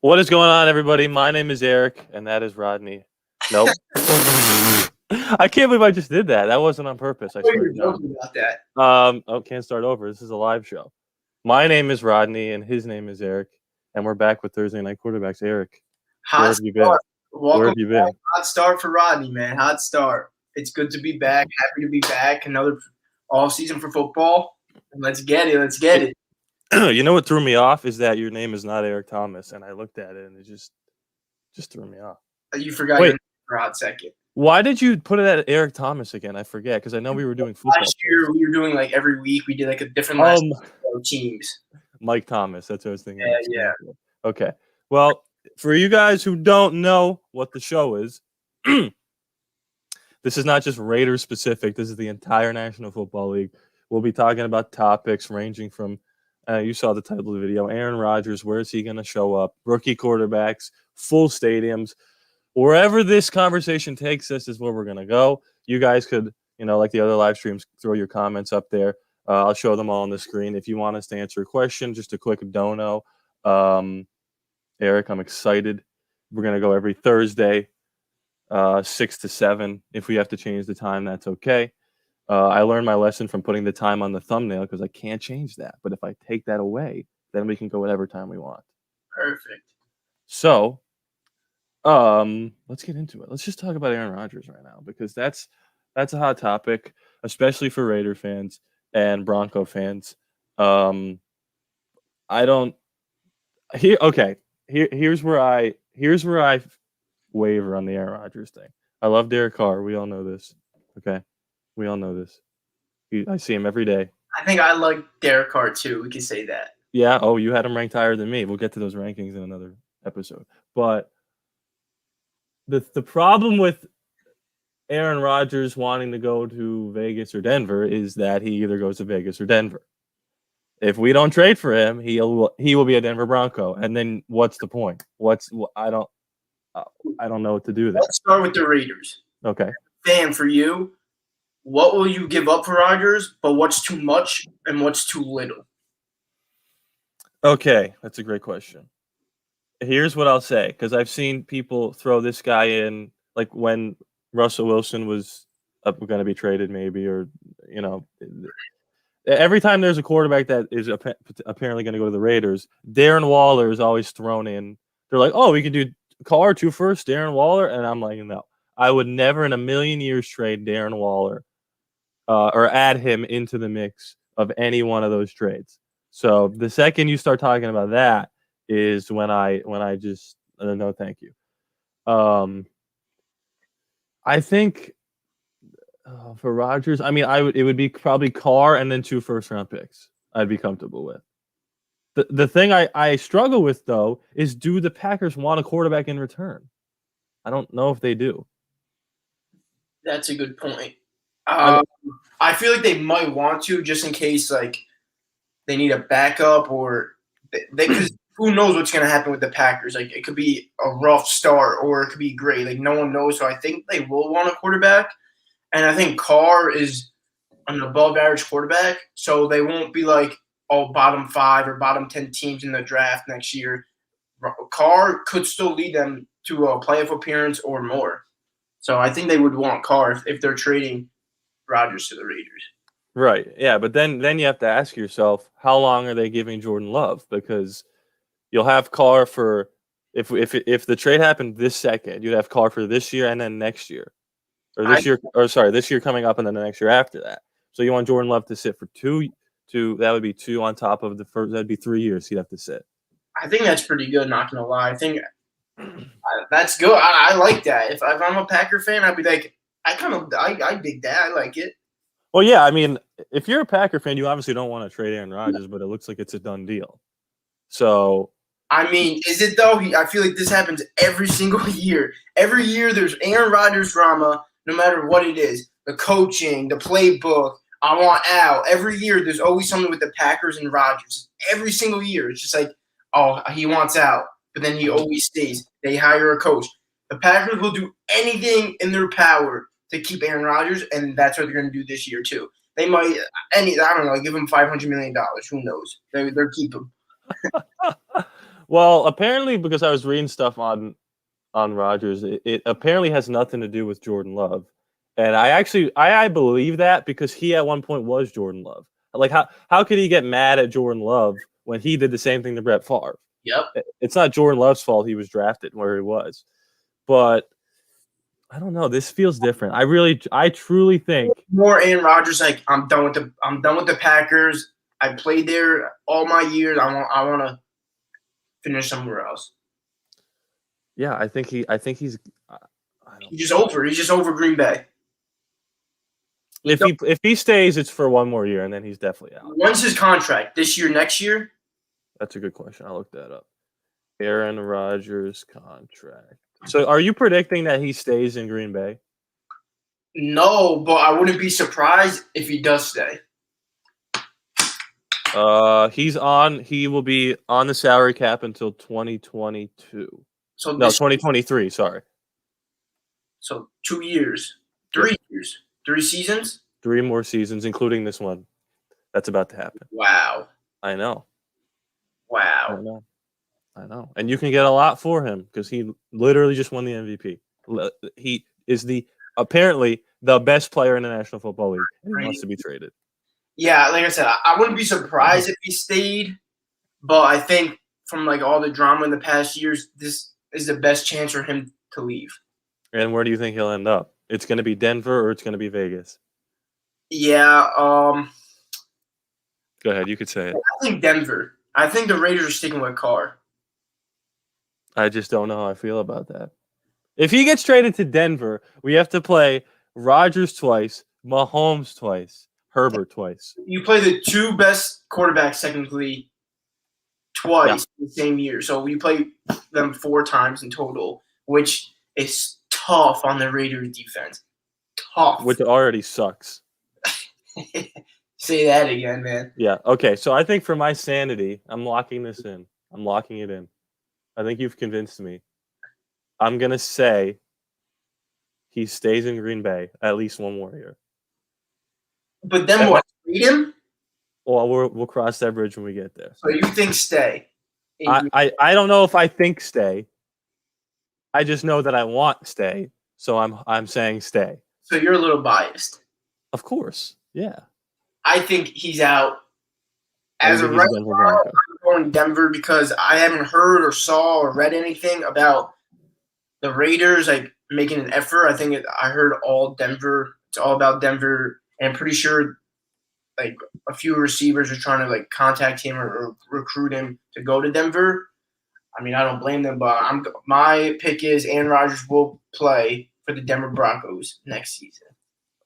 What is going on, everybody? My name is Eric, and that is Rodney. Nope. I can't believe I just did that. That wasn't on purpose. I Oh, swear you're to God. joking about that. Can't start over. This is a live show. My name is Rodney, and his name is Eric, and we're back with Thursday Night Quarterbacks. Eric, where Hot have you been? start. Where Welcome have you back. been? Hot start for Rodney, man. Hot start. It's good to be back. Happy to be back. Another off season for football. And let's get it. Let's get it. You know what threw me off is that your name is not Eric Thomas, and I looked at it and it just threw me off. You forgot Wait. your name for a hot second. Why did you put it at Eric Thomas again? I forget because I know we were doing football. Last year we were doing like every week. We did like a different teams. Mike Thomas. That's what I was thinking. Yeah. Okay. Well, for you guys who don't know what the show is, this is not just Raiders specific. This is the entire National Football League. We'll be talking about topics ranging from, you saw the title of the video, Aaron Rodgers, where is he going to show up? Rookie quarterbacks, full stadiums. Wherever this conversation takes us is where we're going to go. You guys could, like the other live streams, throw your comments up there. I'll show them all on the screen. If you want us to answer a question, just a quick dono. Eric, I'm excited. We're going to go every Thursday, 6 to 7. If we have to change the time, that's okay. I learned my lesson from putting the time on the thumbnail because I can't change that. But if I take that away, then we can go whatever time we want. Perfect. So, let's get into it. Let's just talk about Aaron Rodgers right now because that's a hot topic, especially for Raider fans and Bronco fans. Here's where I waver on the Aaron Rodgers thing. I love Derek Carr. We all know this. Okay, we all know this. I see him every day. I think I like Derek Carr too. We can say that. Yeah. Oh, you had him ranked higher than me. We'll get to those rankings in another episode. But the problem with Aaron Rodgers wanting to go to Vegas or Denver is that he either goes to Vegas or Denver. If we don't trade for him, he will be a Denver Bronco. And then what's the point? I don't know what to do there. Let's start with the Raiders. Okay. Fan, for you, what will you give up for Rodgers, but what's too much and what's too little? Okay, that's a great question. Here's what I'll say, because I've seen people throw this guy in, like when Russell Wilson was going to be traded maybe, or, every time there's a quarterback that is apparently going to go to the Raiders, Darren Waller is always thrown in. They're like, oh, we could do Carr 2 first, Darren Waller. And I'm like, no, I would never in a million years trade Darren Waller or add him into the mix of any one of those trades. So the second you start talking about that is when I just no, thank you. I think for Rodgers, I mean, it would be probably Carr and then 2 first-round picks I'd be comfortable with. The thing I struggle with, though, is do the Packers want a quarterback in return? I don't know if they do. That's a good point. I feel like they might want to just in case, like, they need a backup or because who knows what's going to happen with the Packers. Like, it could be a rough start or it could be great. Like, no one knows. So I think they will want a quarterback. And I think Carr is an above-average quarterback, so they won't be like, bottom 5 or bottom 10 teams in the draft next year. Carr could still lead them to a playoff appearance or more. So I think they would want Carr if they're trading Rodgers to the Raiders. Right, yeah, but then you have to ask yourself, how long are they giving Jordan Love? Because you'll have Carr for if the trade happened this second, you'd have Carr for this year and then next year. Or this year coming up and then the next year after that. So you want Jordan Love to sit for 2, that would be 2 on top of the first, that'd be 3 years he'd have to sit. I think that's pretty good, not going to lie. I think that's good. I like that. If I'm a Packer fan, I'd be like, I dig that. I like it. Well, yeah, I mean, if you're a Packer fan, you obviously don't want to trade Aaron Rodgers, but it looks like it's a done deal. So I mean, is it though? I feel like this happens every single year. Every year there's Aaron Rodgers drama, no matter what it is. The coaching, the playbook, I want out. Every year there's always something with the Packers and Rodgers. Every single year. It's just like, oh, he wants out. But then he always stays. They hire a coach. The Packers will do anything in their power to keep Aaron Rodgers, and that's what they're going to do this year too. They might, I don't know, give him $500 million. Who knows? They'll keep him. Well, apparently, because I was reading stuff on Rodgers, it apparently has nothing to do with Jordan Love, and I believe that because he at one point was Jordan Love. Like how could he get mad at Jordan Love when he did the same thing to Brett Favre? Yep. It's not Jordan Love's fault he was drafted where he was, but I don't know. This feels different. I truly think More Aaron Rodgers. Like I'm done with the Packers. I played there all my years. I want to finish somewhere else. yeah, I think he's. He's just over Green Bay. If he stays, it's for one more year, and then he's definitely out. When's his contract? This year, next year? That's a good question. I'll look that up. Aaron Rodgers contract. So, are you predicting that he stays in Green Bay? No, but I wouldn't be surprised if he does stay. He will be on the salary cap until 2022. So 2023, sorry. So 2 years. 3 years. 3 seasons? 3 more seasons, including this one. That's about to happen. Wow. I know. Wow. I know. And you can get a lot for him because he literally just won the MVP. He is apparently the best player in the National Football League, and he wants to be traded. Yeah, like I said, I wouldn't be surprised if he stayed, but I think from like all the drama in the past years, this is the best chance for him to leave. And where do you think he'll end up? It's going to be Denver or it's going to be Vegas? Yeah, Go ahead, you could say it. I think Denver. I think the Raiders are sticking with Carr. I just don't know how I feel about that. If he gets traded to Denver, we have to play Rodgers twice, Mahomes twice, Herbert twice. You play the 2 best quarterbacks technically twice in the same year. So we play them 4 times in total, which is tough on the Raiders defense. Tough. Which already sucks. Say that again, man. Yeah. Okay. So I think for my sanity, I'm locking this in. I'm locking it in. I think you've convinced me. I'm going to say he stays in Green Bay at least one more year. But then what? Trade him? Well, we'll cross that bridge when we get there. So you think stay? I don't know if I think stay. I just know that I want stay. So I'm saying stay. So you're a little biased. Of course. Yeah. I think he's out. As of right now, I'm going Denver because I haven't heard or saw or read anything about the Raiders like making an effort. I think I heard all Denver. It's all about Denver, and I'm pretty sure like a few receivers are trying to like contact him or recruit him to go to Denver. I mean, I don't blame them, but my pick is Aaron Rodgers will play for the Denver Broncos next season.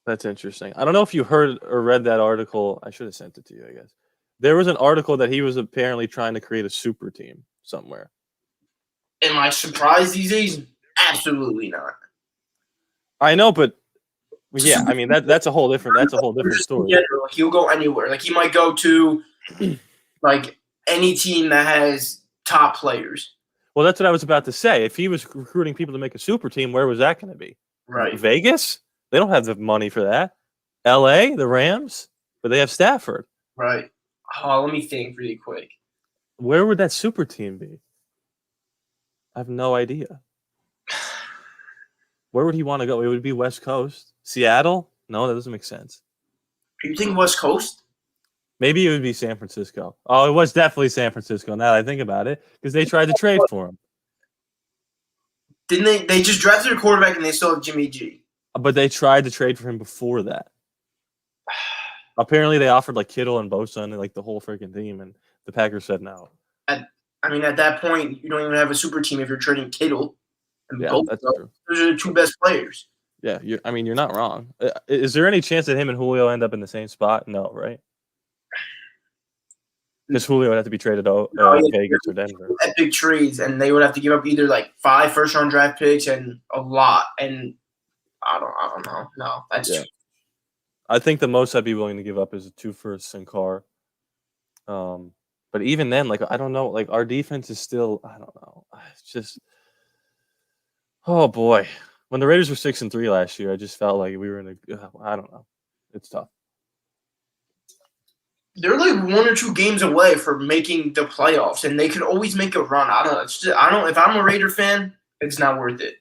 That's interesting. I don't know if you heard or read that article. I should have sent it to you, I guess. There was an article that he was apparently trying to create a super team somewhere. Am I surprised these days? Absolutely not. I know, but yeah, I mean that's a whole different story. Yeah, like he'll go anywhere. Like he might go to like any team that has top players. Well, that's what I was about to say. If he was recruiting people to make a super team, where was that going to be? Right. Vegas? They don't have the money for that. LA, the Rams, but they have Stafford. Right. Oh, let me think really quick. Where would that super team be? I have no idea. Where would he want to go? It would be West Coast. Seattle? No, that doesn't make sense. You think West Coast? Maybe it would be San Francisco. Oh, it was definitely San Francisco now that I think about it because they tried to trade for him. Didn't they? They just drafted a quarterback and they still have Jimmy G. But they tried to trade for him before that. Apparently, they offered like Kittle and Bosa and like the whole freaking team, and the Packers said no. At that point, you don't even have a super team if you're trading Kittle and Bosa. That's true. Those are the 2 best players. Yeah, you're not wrong. Is there any chance that him and Julio end up in the same spot? No, right? Because Julio would have to be traded out Vegas or Denver. Epic trades, and they would have to give up either like 5 first-round draft picks and a lot. And I don't know. No, that's true. I think the most I'd be willing to give up is 2 firsts and Carr. But even then, like I don't know, like our defense is still, I don't know. It's just, oh boy. When the Raiders were 6-3 last year, I just felt like we were in I don't know. It's tough. they're like 1 or 2 games away from making the playoffs, and they could always make a run. I don't know. It's just, I don't. If I'm a Raider fan, it's not worth it.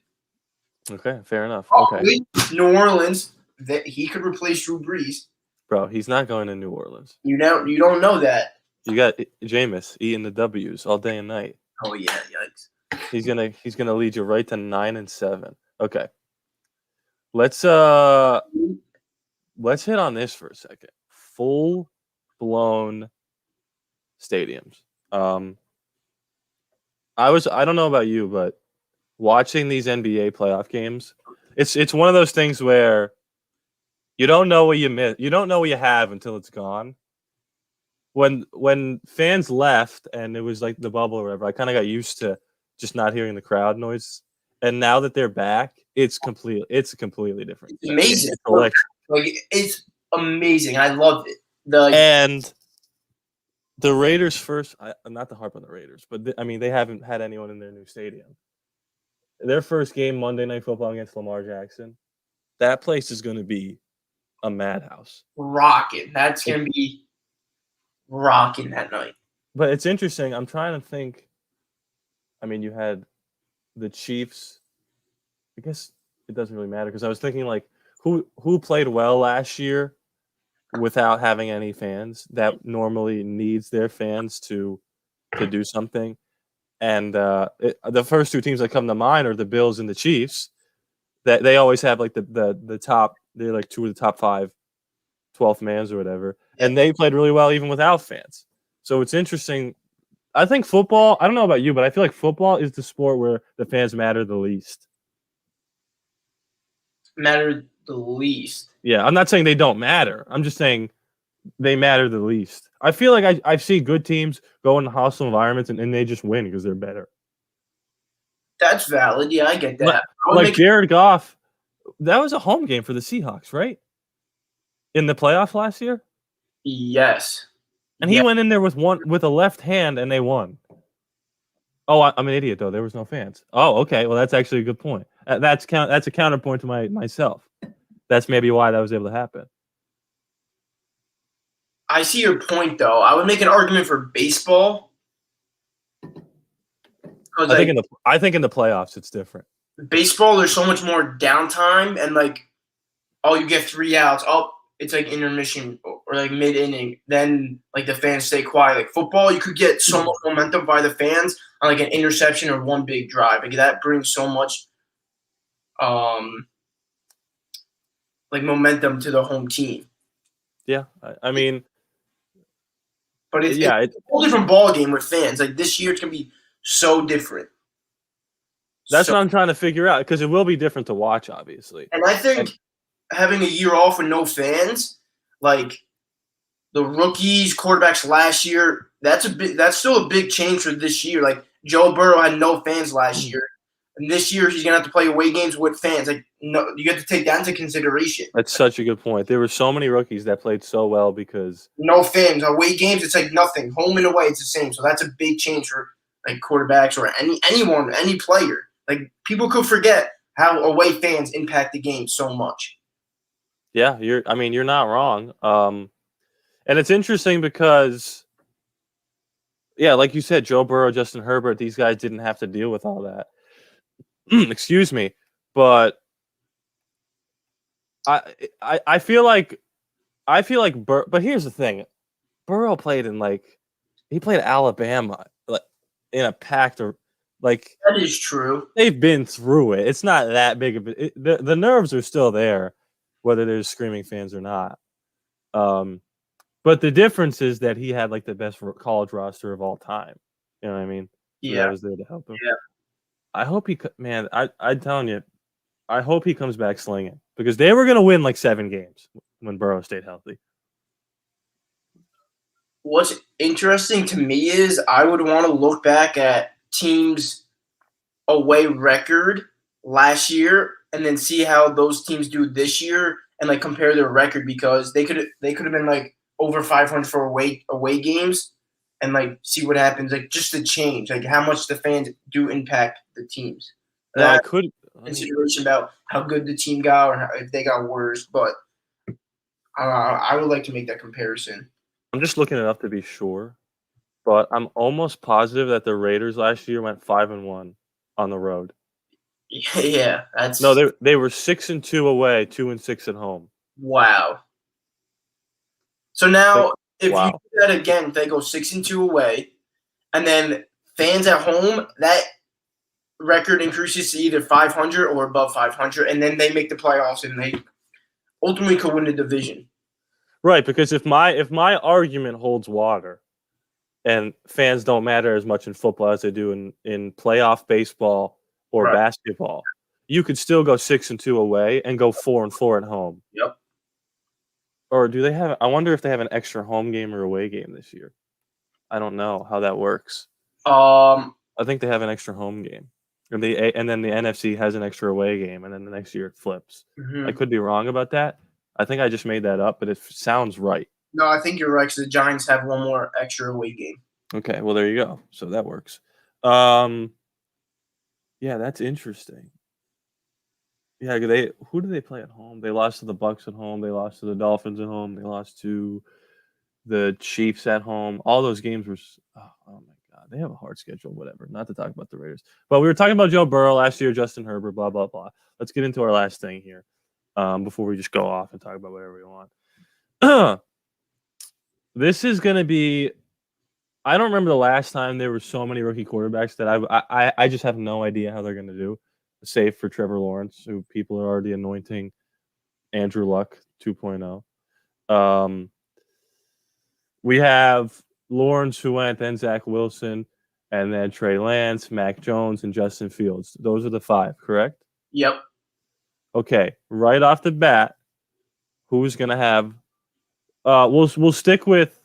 Okay, fair enough. Oh, Okay, wait, New Orleans, that he could replace Drew Brees. bro, he's not going to New Orleans. You don't know that. You got Jameis eating the W's all day and night. Oh yeah, yikes. He's gonna lead you right to 9-7. Okay, let's hit on this for a second. Full blown stadiums. I don't know about you, but watching these NBA playoff games, it's one of those things where you don't know what you miss. You don't know what you have until it's gone. When fans left and it was like the bubble or whatever, I kind of got used to just not hearing the crowd noise. And now that they're back, it's completely different. It's amazing. It's electric. Like it's amazing. I love it. And the Raiders first, not to harp on the Raiders, but they haven't had anyone in their new stadium. Their first game, Monday Night Football against Lamar Jackson, that place is going to be a madhouse. Rocking. That's going to be rocking that night. But it's interesting. I'm trying to think. You had the Chiefs. I guess it doesn't really matter because I was thinking like who played well last year without having any fans that normally needs their fans to do something. And the first 2 teams that come to mind are the Bills and the Chiefs. That they always have like the top. They're like 2 of the top 5, 12th mans or whatever, and they played really well even without fans. So it's interesting. I think football. I don't know about you, but I feel like football is the sport where the fans matter the least. Matter the least. Yeah, I'm not saying they don't matter. I'm just saying they matter the least. I feel like I see good teams go into hostile environments and they just win because they're better. That's valid. Yeah, I get that. Like Jared Goff, that was a home game for the Seahawks, right? In the playoffs last year? Yes. And he went in there with a left hand and they won. Oh, I'm an idiot though. There was no fans. Oh, okay. Well, that's actually a good point. That's a counterpoint to myself. That's maybe why that was able to happen. I see your point, though. I would make an argument for baseball. I think in the playoffs it's different. Baseball, there's so much more downtime, and you get 3 outs. Oh, it's like intermission or like mid-inning. Then the fans stay quiet. Like football, you could get so much momentum by the fans on an interception or one big drive. That brings so much momentum to the home team. Yeah, but it's a whole different ball game with fans. This year, it's gonna be so different. That's what I'm trying to figure out because it will be different to watch, obviously. And I think having a year off with no fans, like the rookies, quarterbacks last year, that's still a big change for this year. Like Joe Burrow had no fans last year, and this year he's gonna have to play away games with fans. No, you have to take that into consideration. That's such a good point. There were so many rookies that played so well because no fans. Away games, it's nothing. Home and away, it's the same. So that's a big change for quarterbacks or anyone, any player. People could forget how away fans impact the game so much. Yeah, you're not wrong. And it's interesting because, yeah, like you said, Joe Burrow, Justin Herbert, these guys didn't have to deal with all that. Excuse me, but I feel like but here's the thing, Burrow played he played Alabama in a packed that is true. They've been through it. It's not that big of a the nerves are still there, whether there's screaming fans or not. But the difference is that he had the best college roster of all time. You know what I mean? Yeah, that was there to help him. Yeah, I hope I'm telling you, I hope he comes back slinging because they were going to win 7 games when Burrow stayed healthy. What's interesting to me is I would want to look back at teams' away record last year and then see how those teams do this year and compare their record because they could have been over 500 for away games and see what happens just the change how much the fans do impact the teams. I could consideration about how good the team got or if they got worse, but I would like to make that comparison. I'm just looking it up to be sure, but I'm almost positive that the Raiders last year went 5-1 on the road. Yeah, that's No, they were 6-2 away, 2-6 at home. wow. So Like, now, if you wow. do that again, they go 6-2 away, and then fans at home, that record increases to either 500 or above 500, and then they make the playoffs, and they ultimately could win the division. Right, because if my argument holds water, and fans don't matter as much in football as they do in playoff baseball or Right. basketball, you could still go 6-2 away and go 4-4 at home. Yep. Or do they have? I wonder if they have an extra home game or away game this year. I don't know how that works. I think they have an extra home game, and then the NFC has an extra away game, and then the next year it flips. I could be wrong about that. I think I just made that up, but it sounds right. No, I think you're right because the Giants have one more extra away game. Okay, well there you go. So that works. Yeah, that's interesting. Yeah, who do they play at home? They lost to the Bucks at home. They lost to the Dolphins at home. They lost to the Chiefs at home. All those games were. Oh my God, they have a hard schedule. Whatever. Not to talk about the Raiders, but we were talking about Joe Burrow last year, Justin Herbert, blah blah blah. Let's get into our last thing here, before we just go off and talk about whatever we want. This is going to be. I don't remember the last time there were so many rookie quarterbacks that I just have no idea how they're going to do, save for Trevor Lawrence, who people are already anointing Andrew Luck 2.0. We have Lawrence, who went, then Zach Wilson, and then Trey Lance, Mac Jones, and Justin Fields. Those are the 5, correct? Yep. Okay, right off the bat, who's going to have we'll stick with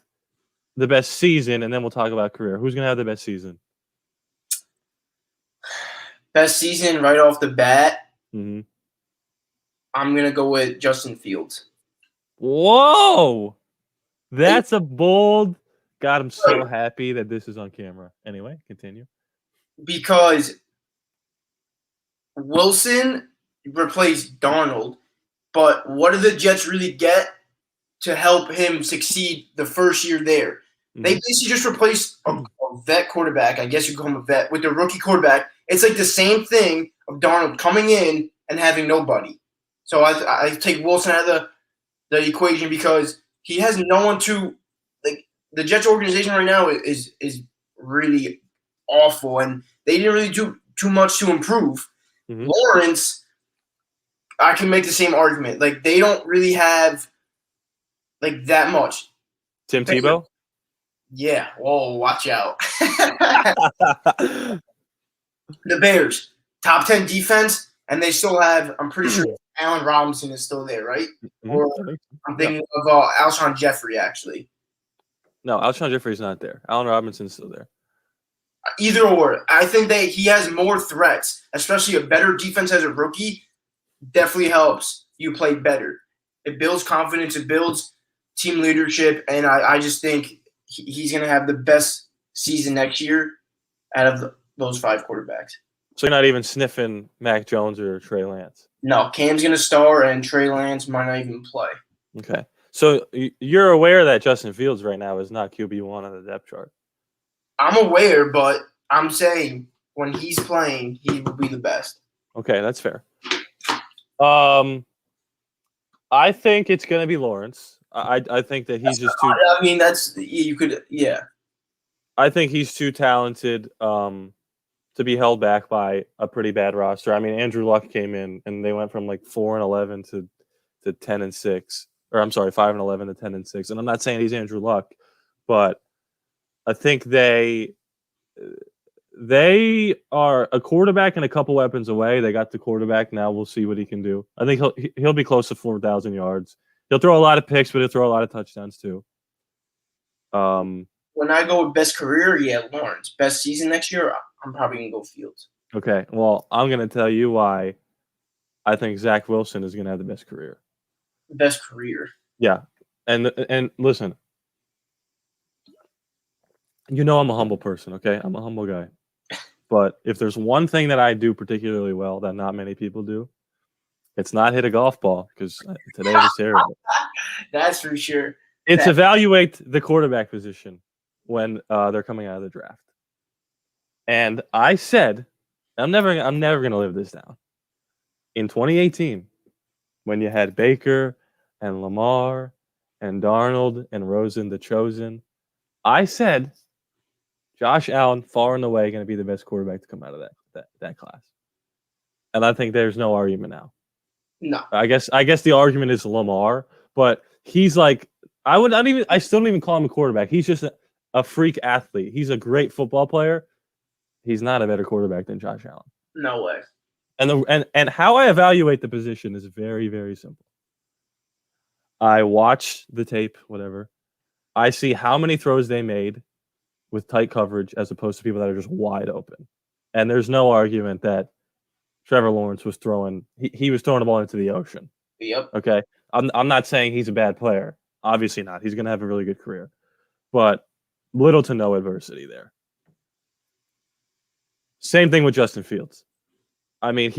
the best season, and then we'll talk about career. Who's going to have the best season? Best season right off the bat. Mm-hmm. I'm going to go with Justin Fields. Whoa! That's a bold. God, I'm so happy that this is on camera. Anyway, continue. Because Wilson replaced Darnold, but what do the Jets really get to help him succeed the first year there? Mm-hmm. They basically just replaced a vet quarterback. I guess you call him a vet with the rookie quarterback. It's like the same thing of Darnold coming in and having nobody. So I take Wilson out of the equation because he has no one to like. The Jets organization right now is really awful, and they didn't really do too much to improve. Mm-hmm. Lawrence, I can make the same argument. Like they don't really have like that much. Tim Tebow? Yeah. Whoa, watch out. The Bears, top 10 defense, and they still have, I'm pretty sure Allen Robinson is still there, right? Mm-hmm. Or I'm thinking of Alshon Jeffrey, actually. No, Alshon Jeffrey's not there. Allen Robinson's still there. Either or. I think that he has more threats, especially a better defense as a rookie definitely helps you play better. It builds confidence. It builds team leadership, and I just think he's going to have the best season next year out of those 5 quarterbacks. So you're not even sniffing Mac Jones or Trey Lance? No, Cam's going to start, and Trey Lance might not even play. Okay. So you're aware that Justin Fields right now is not QB1 on the depth chart? I'm aware, but I'm saying when he's playing, he will be the best. Okay, that's fair. I think it's going to be Lawrence. I think that he's just too. I mean, that's you could, yeah. I think he's too talented to be held back by a pretty bad roster. I mean, Andrew Luck came in and they went from like 4-11 to 10-6, or I'm sorry, 5-11 to 10-6. And I'm not saying he's Andrew Luck, but I think they are a quarterback and a couple weapons away. They got the quarterback. Now we'll see what he can do. I think he'll be close to 4,000 yards. He'll throw a lot of picks, but he'll throw a lot of touchdowns too. When I go with best career, yeah, Lawrence. Best season next year, I'm probably going to go Fields. Okay, well, I'm going to tell you why I think Zach Wilson is going to have the best career. Best career. Yeah, and listen, you know I'm a humble person, okay? I'm a humble guy. But if there's one thing that I do particularly well that not many people do, it's not hit a golf ball, because today was terrible. That's for sure. It's evaluate the quarterback position when they're coming out of the draft. And I said, I'm never going to live this down. In 2018, when you had Baker and Lamar and Darnold and Rosen, the chosen, I said Josh Allen far and away going to be the best quarterback to come out of that class. And I think there's no argument now. No. I guess the argument is Lamar, but he's like I still don't even call him a quarterback. He's just a freak athlete. He's a great football player. He's not a better quarterback than Josh Allen. No way. And how I evaluate the position is very, very simple. I watch the tape, whatever. I see how many throws they made with tight coverage as opposed to people that are just wide open. And there's no argument that Trevor Lawrence was throwing he was throwing the ball into the ocean. Yep. Okay. I'm not saying he's a bad player. Obviously not. He's going to have a really good career. But little to no adversity there. Same thing with Justin Fields. I mean,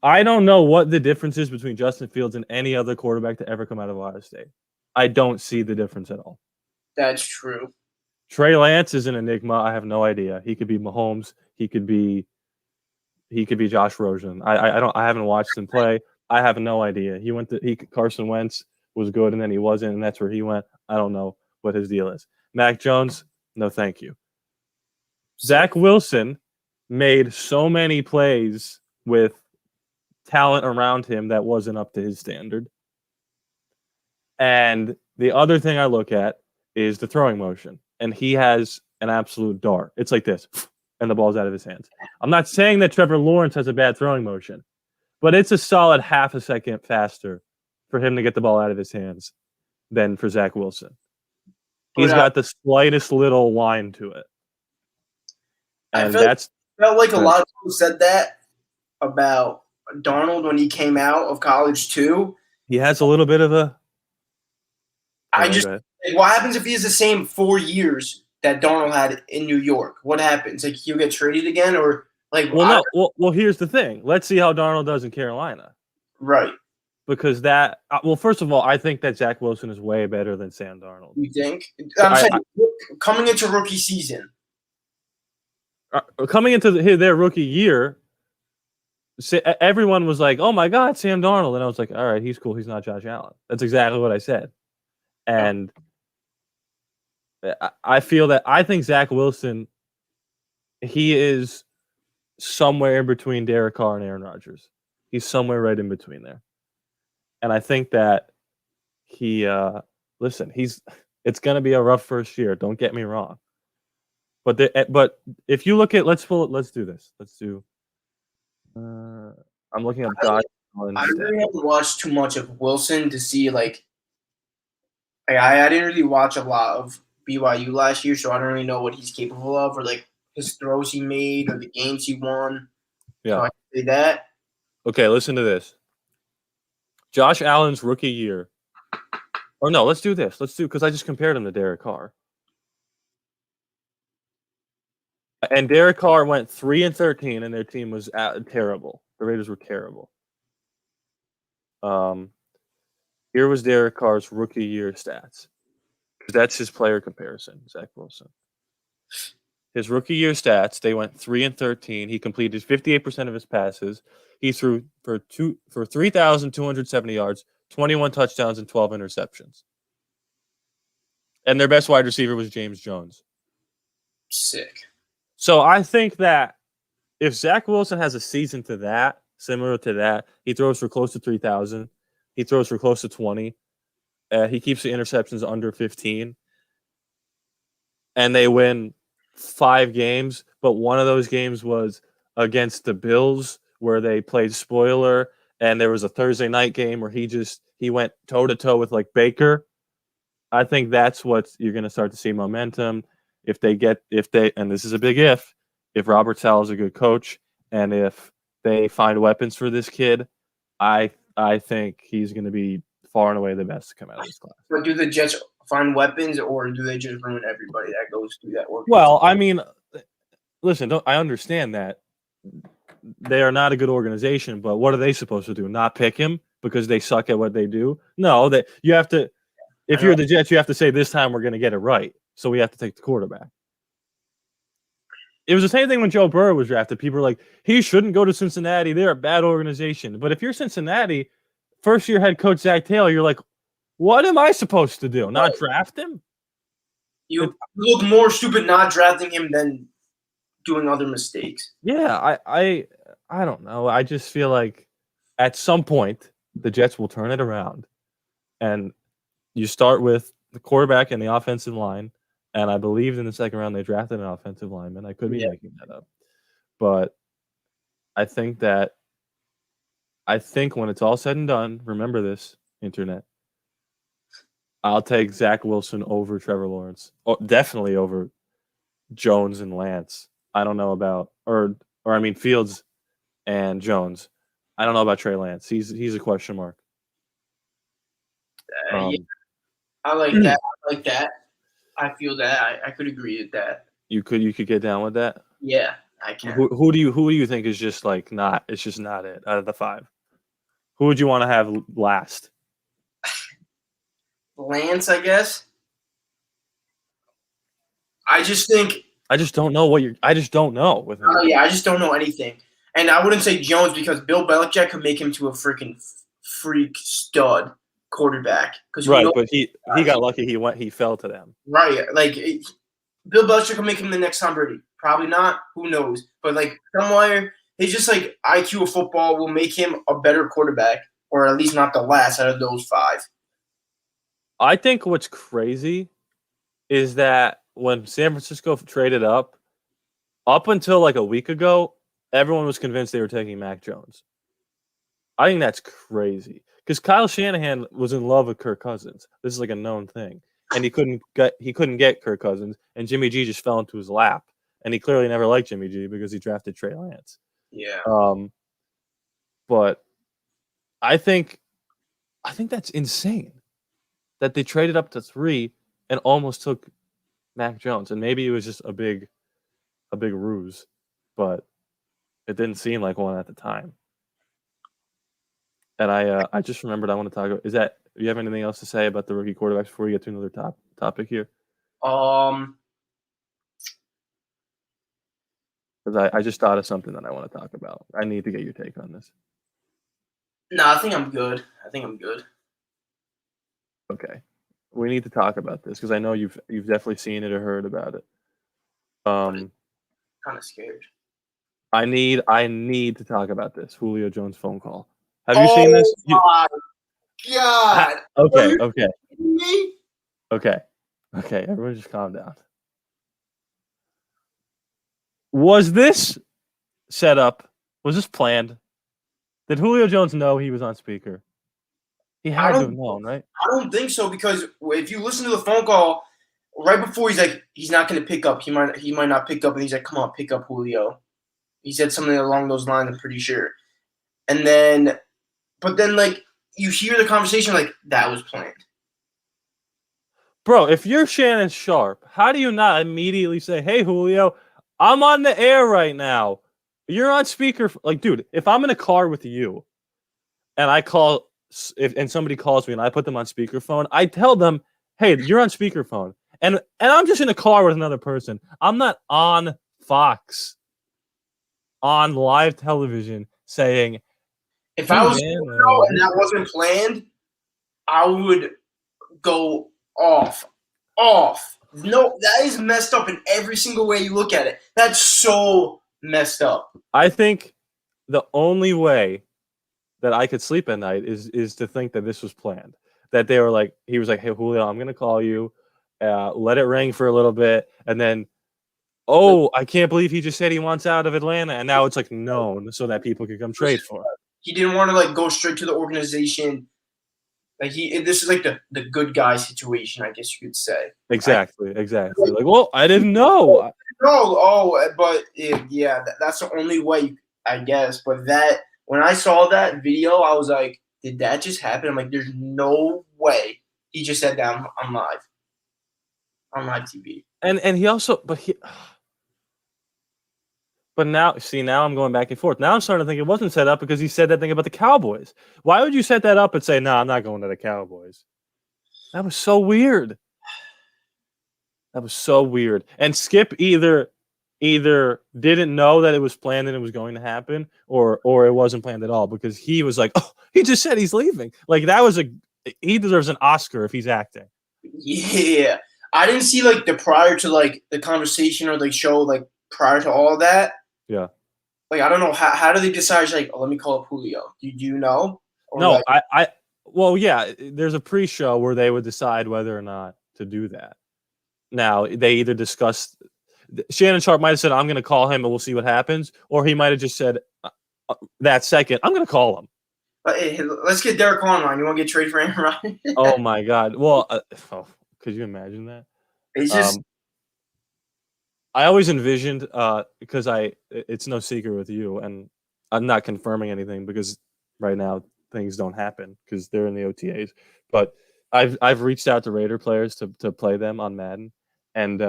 I don't know what the difference is between Justin Fields and any other quarterback to ever come out of Ohio State. I don't see the difference at all. That's true. Trey Lance is an enigma. I have no idea. He could be Mahomes. He could be Josh Rosen. I haven't watched him play. I have no idea. Carson Wentz was good and then he wasn't, and that's where he went. I don't know what his deal is. Mac Jones, no thank you. Zach Wilson made so many plays with talent around him that wasn't up to his standard. And the other thing I look at is the throwing motion. And he has an absolute dart. It's like this, and the ball's out of his hands. I'm not saying that Trevor Lawrence has a bad throwing motion, but it's a solid half a second faster for him to get the ball out of his hands than for Zach Wilson. He's got the slightest little line to it. And felt like a lot of people said that about Darnold when he came out of college too. He has a little bit of a. What happens if he has the same 4 years that Darnold had in New York? What happens? Like he'll get traded again, or like? Well, here's the thing. Let's see how Darnold does in Carolina. Right. Because first of all, I think that Zach Wilson is way better than Sam Darnold. You think? I'm saying coming into rookie season. Coming into their rookie year, everyone was like, "Oh my God, Sam Darnold," and I was like, "All right, he's cool. He's not Josh Allen." That's exactly what I said, and I think Zach Wilson, he is somewhere in between Derek Carr and Aaron Rodgers. He's somewhere right in between there, and I think that it's going to be a rough first year. Don't get me wrong. But if you look at let's do this. Let's do. I'm looking up Josh Allen. I really haven't watched too much of Wilson to see like I didn't really watch a lot of BYU last year, so I don't really know what he's capable of or like his throws he made or the games he won. Yeah, so I can say that. Okay, listen to this. Josh Allen's rookie year. Or no, let's do this. Because I just compared him to Derek Carr. And Derek Carr went 3-13, and their team was terrible. The Raiders were terrible. Here was Derek Carr's rookie year stats. That's his player comparison, Zach Wilson. His rookie year stats, they went 3-13. He completed 58% of his passes. He threw for 3,270 yards, 21 touchdowns, and 12 interceptions. And their best wide receiver was James Jones. Sick. So I think that if Zach Wilson has a season similar to that, he throws for close to 3,000. He throws for close to 20. He keeps the interceptions under 15. And they win 5 games, but one of those games was against the Bills where they played spoiler, and there was a Thursday night game where he went toe-to-toe with like Baker. I think that's what you're going to start to see momentum. If this is a big if Robert Saleh is a good coach and if they find weapons for this kid, I think he's going to be far and away the best to come out of this class. But do the Jets find weapons or do they just ruin everybody that goes through that work? Well, I mean, listen, I understand that they are not a good organization, but what are they supposed to do? Not pick him because they suck at what they do? No, that you have to. If you're the Jets, you have to say this time we're going to get it right. So we have to take the quarterback. It was the same thing when Joe Burrow was drafted. People were like, he shouldn't go to Cincinnati. They're a bad organization. But if you're Cincinnati, first-year head coach Zach Taylor, you're like, what am I supposed to do? Not draft him? You look more stupid not drafting him than doing other mistakes. Yeah, I don't know. I just feel like at some point the Jets will turn it around, and you start with the quarterback and the offensive line. And I believe in the second round they drafted an offensive lineman. I could be making that up, but I think when it's all said and done, remember this, internet. I'll take Zach Wilson over Trevor Lawrence. Oh, definitely over Jones and Lance. I don't know about Fields and Jones. I don't know about Trey Lance. He's a question mark. Yeah, I like that. I like that. I feel that. I could agree with that. You could get down with that? Yeah, I can. Who do you think is just like not? It's just not it out of the 5. Who would you want to have last? Lance, I guess. I just don't know I just don't know with him. I just don't know anything. And I wouldn't say Jones because Bill Belichick could make him to a freaking freak stud quarterback. Right, but he got lucky. He fell to them. Right, like Bill Belichick could make him the next Tom Brady. Probably not. Who knows? But like somewhere, he's just like IQ of football will make him a better quarterback, or at least not the last out of those 5. I think what's crazy is that when San Francisco traded up until like a week ago, everyone was convinced they were taking Mac Jones. I think that's crazy because Kyle Shanahan was in love with Kirk Cousins. This is like a known thing, and he couldn't get Kirk Cousins, and Jimmy G just fell into his lap, and he clearly never liked Jimmy G because he drafted Trey Lance. Yeah. But I think that's insane that they traded up to 3 and almost took Mac Jones, and maybe it was just a big ruse, but it didn't seem like one at the time. And I just remembered I want to talk about. Do you have anything else to say about the rookie quarterbacks before we get to another topic here? Because I just thought of something that I want to talk about. I need to get your take on this. No, I think I'm good. Okay, we need to talk about this because I know you've definitely seen it or heard about it. Kind of scared. I need to talk about this Julio Jones phone call. Have you seen this? Oh my God! Okay. Everyone, just calm down. Was this set up? Was this planned? Did Julio Jones know he was on speaker? He had to have known, right? I don't think so because if you listen to the phone call right before, he's like, he's not going to pick up. He might not pick up, and he's like, "Come on, pick up, Julio." He said something along those lines. I'm pretty sure. And then, but then, like you hear the conversation, like that was planned. Bro, if you're Shannon Sharp, how do you not immediately say, "Hey, Julio, I'm on the air right now. You're on speaker." Like, dude, if I'm in a car with you, and I call. And somebody calls me and I put them on speakerphone, I tell them, "Hey, you're on speakerphone," and I'm just in a car with another person. I'm not on Fox, on live television, saying, "If I was and that wasn't planned, I would go off." No, that is messed up in every single way you look at it. That's so messed up. I think the only way that I could sleep at night is to think that this was planned. That they were like, he was like, "Hey, Julio, I'm going to call you. Let it ring for a little bit. And then, I can't believe he just said he wants out of Atlanta." And now it's like known so that people can come trade for him. He didn't want to like go straight to the organization. Like this is like the good guy situation, I guess you could say. Exactly. Like, well, I didn't know. But yeah, that's the only way, I guess. But when I saw that video, I was like, did that just happen? I'm like, there's no way he just said that I'm live. On live TV. And he also, but now I'm going back and forth. Now I'm starting to think it wasn't set up because he said that thing about the Cowboys. Why would you set that up and say, "No, I'm not going to the Cowboys"? That was so weird. That was so weird. And Skip either didn't know that it was planned and it was going to happen, or it wasn't planned at all, because he was like, "Oh, he just said he's leaving." Like that was he deserves an Oscar if he's acting. Yeah, I didn't see like the prior to like the conversation or the show like prior to all that. Yeah. Like I don't know how do they decide like, oh, let me call up Julio. Do you know? Or No, like, well, yeah, there's a pre-show where they would decide whether or not to do that. Now, they either discussed Shannon Sharp might have said, "I'm going to call him and we'll see what happens," or he might have just said that second, "I'm going to call him." hey, let's get Derek on. You want to get traded for Aaron Rodgers? Oh my God! Well, could you imagine that? It's just I always envisioned because it's no secret with you, and I'm not confirming anything because right now things don't happen because they're in the OTAs. But I've reached out to Raider players to play them on Madden, and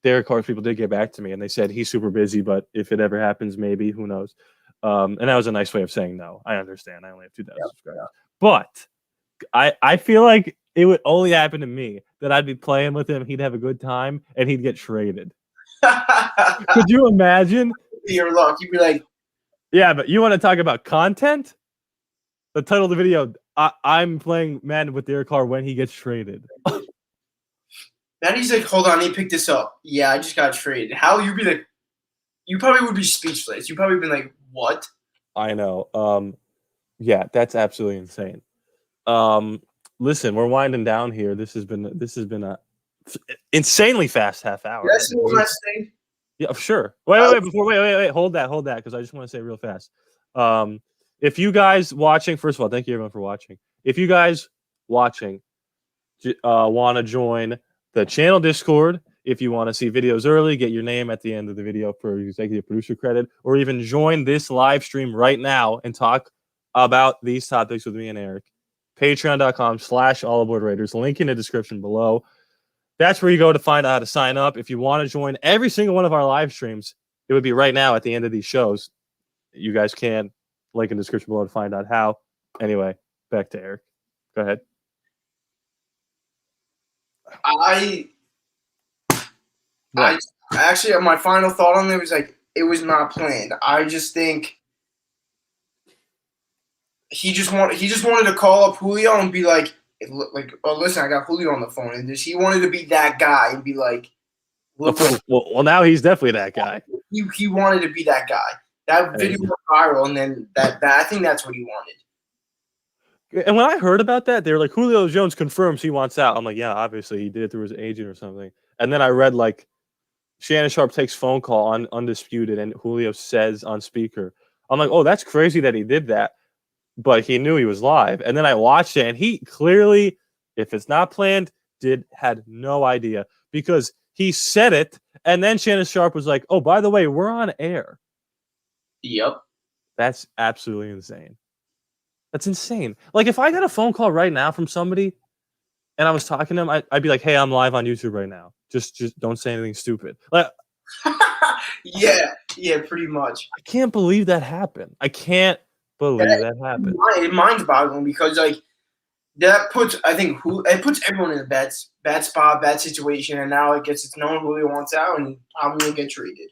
there, of course, people did get back to me, and they said he's super busy, but if it ever happens, maybe, who knows? And that was a nice way of saying no. I understand. I only have 2,000 subscribers, but I feel like it would only happen to me that I'd be playing with him, he'd have a good time, and he'd get traded. Could you imagine? your luck. You'd be like, Yeah, but you want to talk about content? The title of the video, I'm playing Madden with Derek Carr when he gets traded. then he's like, hold on, let me pick this up. Yeah, I just got traded. How you'd be like, you probably would be speechless. You'd probably been like, what? I know. Yeah, that's absolutely insane. Listen, we're winding down here. This has been a insanely fast half hour. That's the last thing. Yeah, sure. Wait. Hold that, because I just want to say real fast. If you guys watching, first of all, thank you everyone for watching. If you guys watching want to join the channel Discord, if you want to see videos early, get your name at the end of the video for executive producer credit, or even join this live stream right now and talk about these topics with me and Eric, patreon.com/allaboardraiders, link in the description below. That's where you go to find out how to sign up. If you want to join every single one of our live streams, it would be right now at the end of these shows. You guys can link in the description below to find out how. Anyway, back to Eric. Go ahead. I actually, my final thought on it was like, it was not planned. I just think he just wanted to call up Julio and be like, oh, listen, I got Julio on the phone, and just he wanted to be that guy and be like, look, well, now he's definitely that guy. He wanted to be that guy. That video went viral, and then that I think that's what he wanted. And when I heard about that, they were like, Julio Jones confirms he wants out. I'm like, yeah, obviously he did it through his agent or something. And then I read like Shannon Sharp takes phone call on Undisputed, and Julio says on speaker. I'm like, oh, that's crazy that he did that. But he knew he was live. And then I watched it, and he clearly, if it's not planned, had no idea, because he said it, and then Shannon Sharp was like, oh, by the way, we're on air. Yep. That's absolutely insane. That's insane. Like, if I got a phone call right now from somebody and I was talking to them, I'd be like, hey, I'm live on YouTube right now. Just don't say anything stupid. Like, yeah, pretty much. I can't believe that happened. I can't believe that happened. It mind-boggling, because like that puts, I think, it puts everyone in a bad spot, bad situation, and now it gets known Julio wants out and I'm gonna get traded.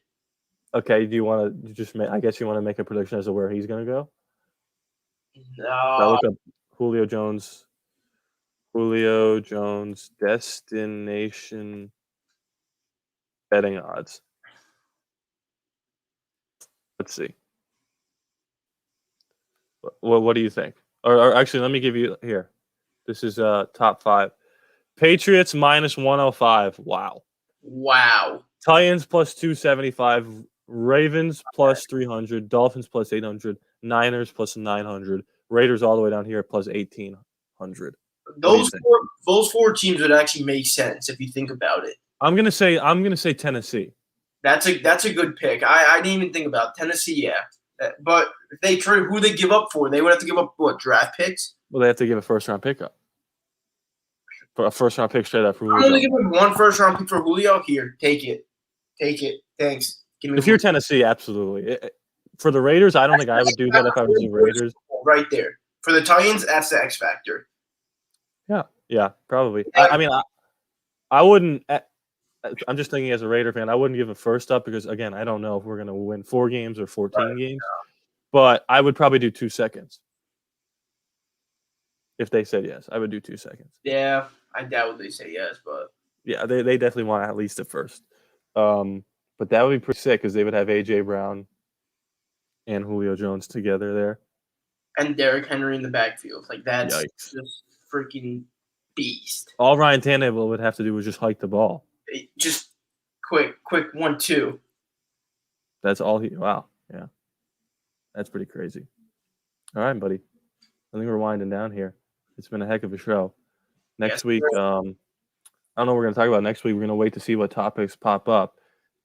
Okay, do you want to just make? I guess you want to make a prediction as to where he's going to go. No. Look up Julio Jones destination betting odds. Let's see. What do you think? Or actually, let me give you here. This is top 5. Patriots -105. Wow. Titans +275. Ravens +300. Dolphins +800. Niners +900. Raiders all the way down here +1,800. Those four teams would actually make sense if you think about it. I'm gonna say Tennessee. That's a good pick. I didn't even think about Tennessee. Yeah, but if they trade, who they give up for? They would have to give up what, draft picks? Well, they have to give a first-round pick up. For a first-round pick straight up for Julio. I'm only giving one first-round pick for Julio. Here, take it. Thanks. If you're Tennessee, absolutely. For the Raiders, I don't think I would do that if I was the Raiders. Right there. For the Titans, that's the X factor. Yeah. Yeah, probably. I mean, I wouldn't. I'm just thinking as a Raider fan, I wouldn't give a first up because again, I don't know if we're gonna win 4 games or 14 games, but I would probably do 2 seconds. If they said yes, I would do 2 seconds. Yeah, I doubt they say yes, but Yeah, they definitely want at least a first. But that would be pretty sick because they would have AJ Brown and Julio Jones together there. and Derrick Henry in the backfield, like that's Yikes! just freaking beast. All Ryan Tannehill would have to do was just hike the ball. Just quick 1-2. That's all he. Wow, yeah, that's pretty crazy. All right, buddy. I think we're winding down here. It's been a heck of a show. Next week, I don't know what we're going to talk about next week. We're going to wait to see what topics pop up.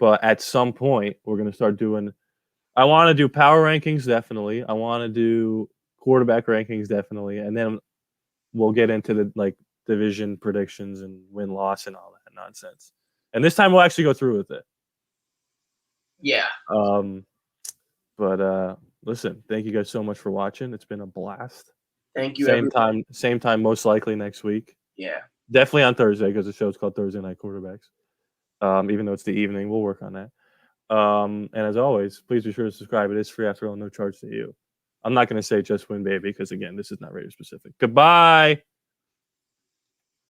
But at some point, we're going to start doing – I want to do power rankings, definitely. I want to do quarterback rankings, definitely. And then we'll get into the division predictions and win-loss and all that nonsense. And this time we'll actually go through with it. Yeah. But listen, thank you guys so much for watching. It's been a blast. Thank you. Same time, most likely next week. Yeah. Definitely on Thursday because the show's called Thursday Night Quarterbacks. Even though it's the evening, we'll work on that. And as always, please be sure to subscribe. It is free after all, no charge to you. I'm not going to say just win, baby, because again, this is not Raider specific. Goodbye.